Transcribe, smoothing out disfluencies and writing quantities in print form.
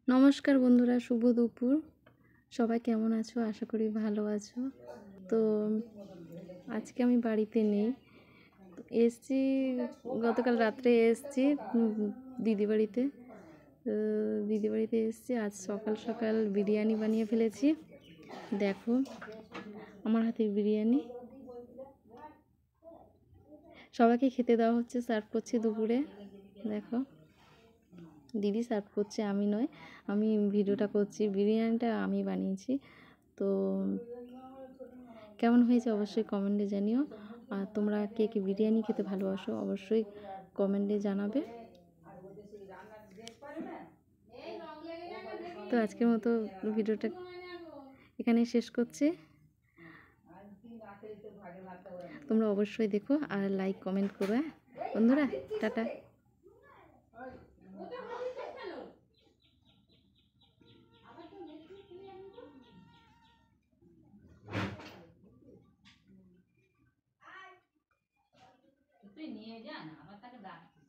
নমস্কার বন্ধুরা, শুভ দুপুর। সবাই কেমন আছো? আশা করি ভালো আছো। তো আজকে আমি বাড়িতে নেই, এসছি গতকাল রাত্রে এসছি দিদি বাড়িতে। দিদি বাড়িতে এসছি, আজ সকাল সকাল বিরিয়ানি বানিয়ে ফেলেছি। দেখো আমার হাতে বিরিয়ানি, সবাইকে খেতে দেওয়া হচ্ছে, সার্ভ করছি দুপুরে। দেখো দিদি সার্ভ করছে, আমি নয়, আমি ভিডিওটা করছি। বিরিয়ানিটা আমি বানিয়েছি। তো কেমন হয়েছে অবশ্যই কমেন্টে জানিও। আর তোমরা কে কে বিরিয়ানি খেতে ভালোবাসো অবশ্যই কমেন্টে জানাবে। তো আজকের মতো ভিডিওটা এখানে শেষ করছি। তোমরা অবশ্যই দেখো আর লাইক কমেন্ট করো। বন্ধুরা টাটা। তুই নিয়ে যা না, আবার তাকে ডাকছিস।